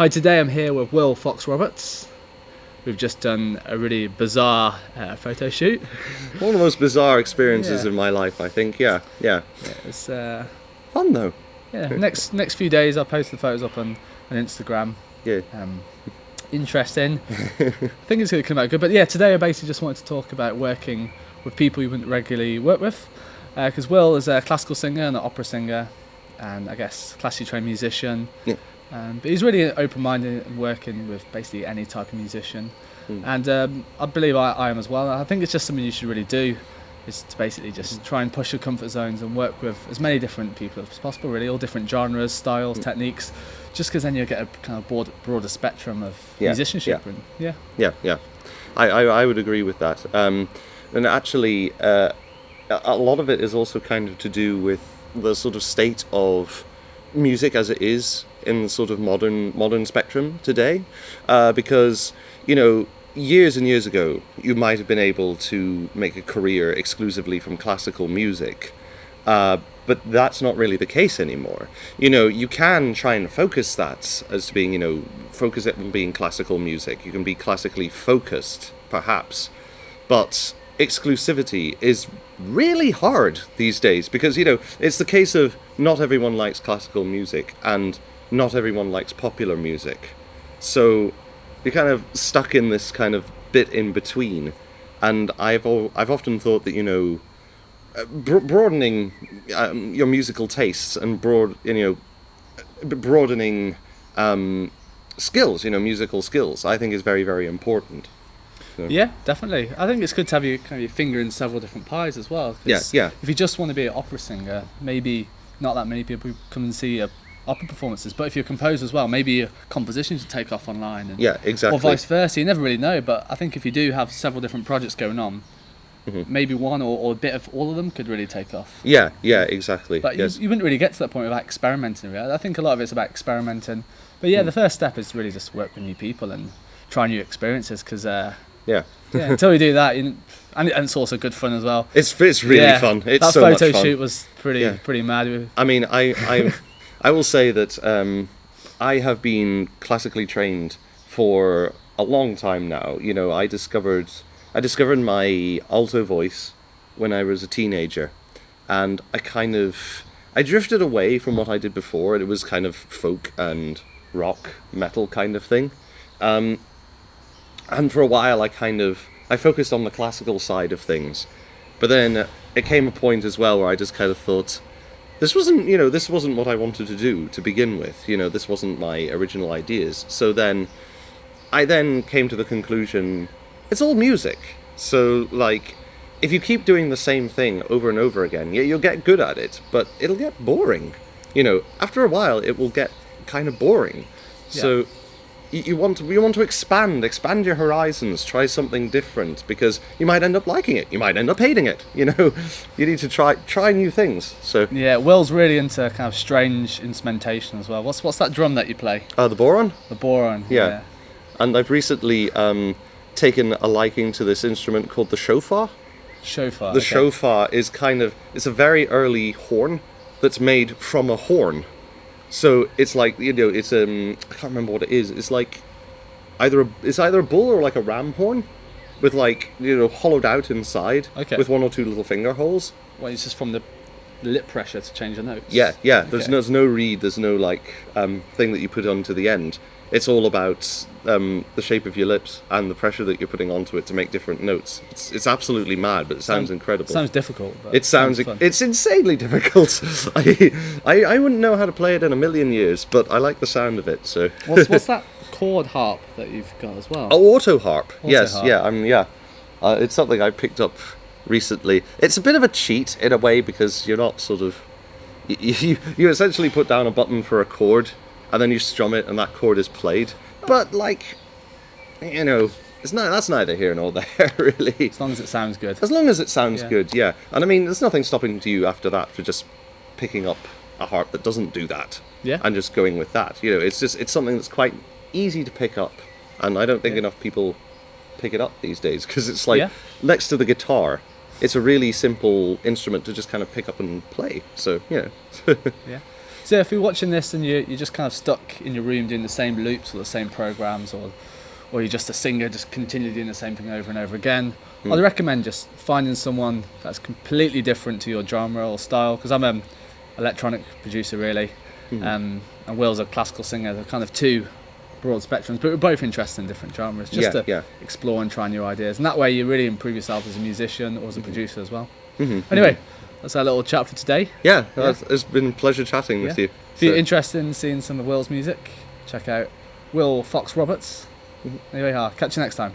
Hi, today I'm here with Will Fox Roberts. We've just done a really bizarre photo shoot. One of the most bizarre experiences Yeah. in my life, I think. Yeah. It's Fun though. next few days I'll post the photos up on Instagram. Yeah. Interesting. I think it's going to come out good. But yeah, today I basically just wanted to talk about working with people you wouldn't regularly work with. Because Will is a classical singer and an opera singer, and I guess classically trained musician. Yeah. But he's really open-minded and working with basically any type of musician. And I believe I am as well. I think it's just something you should really do, is to basically just try and push your comfort zones and work with as many different people as possible, really, all different genres, styles, techniques, just because then you get a kind of broader spectrum of musicianship. Yeah. I would agree with that. And actually, a lot of it is also kind of to do with the sort of state of music as it is in the sort of modern spectrum today, because years and years ago you might have been able to make a career exclusively from classical music, but that's not really the case anymore. You can try and focus that as being focus it on being classical music. You can be classically focused perhaps, but exclusivity is really hard these days because it's the case of not everyone likes classical music and not everyone likes popular music, so you're kind of stuck in this kind of bit in between. And I've often thought that broadening your musical tastes and broadening skills, musical skills, I think is very, very important. So. Yeah, definitely. I think it's good to have your finger in several different pies as well. Yeah. If you just want to be an opera singer, maybe not that many people come and see opera performances. But if you're a composer as well, maybe your compositions will take off online. Yeah, exactly. Or vice versa. You never really know. But I think if you do have several different projects going on, maybe one or a bit of all of them could really take off. Yeah, exactly. But yes. you wouldn't really get to that point without experimenting. Really. I think a lot of it's about experimenting. But yeah, the first step is really just work with new people and try new experiences. Because until you do that, and it's also good fun as well. It's really fun. It's that so much fun. That photo shoot was pretty mad. I mean, I will say that I have been classically trained for a long time now. I discovered my alto voice when I was a teenager, and I drifted away from what I did before. It was kind of folk and rock metal kind of thing. And for a while, I focused on the classical side of things, but then it came a point as well where I just kind of thought, this wasn't what I wanted to do to begin with. This wasn't my original ideas. So then, I came to the conclusion, it's all music. So if you keep doing the same thing over and over again, you'll get good at it, but it'll get boring. After a while, it will get kind of boring. Yeah. So you want to expand your horizons, try something different, because you might end up liking it, you might end up hating it. You need to try new things. So yeah, Will's really into kind of strange instrumentation as well. What's that drum that you play? The boron. The boron. Yeah. And I've recently taken a liking to this instrument called the shofar. Shofar. The shofar is it's a very early horn that's made from a horn. So it's it's I can't remember what it is. It's either a bull or like a ram horn, with hollowed out inside, with one or two little finger holes. Well, it's just from the lip pressure to change the notes. Yeah. There's no reed. There's no thing that you put onto the end. It's all about the shape of your lips and the pressure that you're putting onto it to make different notes. It's absolutely mad, but it sounds incredible. Sounds difficult. But it's insanely difficult. I wouldn't know how to play it in a million years, but I like the sound of it. So what's that chord harp that you've got as well? Oh, auto harp. Yes, harp. Yeah. It's something I picked up recently. It's a bit of a cheat in a way because you're not sort of you essentially put down a button for a chord, and then you strum it, and that chord is played. But that's neither here nor there, really. As long as it sounds good. As long as it sounds good, yeah. And I mean, there's nothing stopping you after that for just picking up a harp that doesn't do that, and just going with that. It's something that's quite easy to pick up, and I don't think enough people pick it up these days because it's next to the guitar. It's a really simple instrument to just kind of pick up and play. So yeah. So if you're watching this and you're just kind of stuck in your room doing the same loops or the same programs, or you're just a singer just continually doing the same thing over and over again, I'd recommend just finding someone that's completely different to your genre or style, because I'm an electronic producer really, and Will's a classical singer. They're kind of two broad spectrums, but we're both interested in different genres, just to explore and try new ideas, and that way you really improve yourself as a musician or as a producer as well. Anyway, that's our little chat for today. It's been a pleasure chatting with you. If you're interested in seeing some of Will's music, check out Will Fox Roberts. Anyway, catch you next time.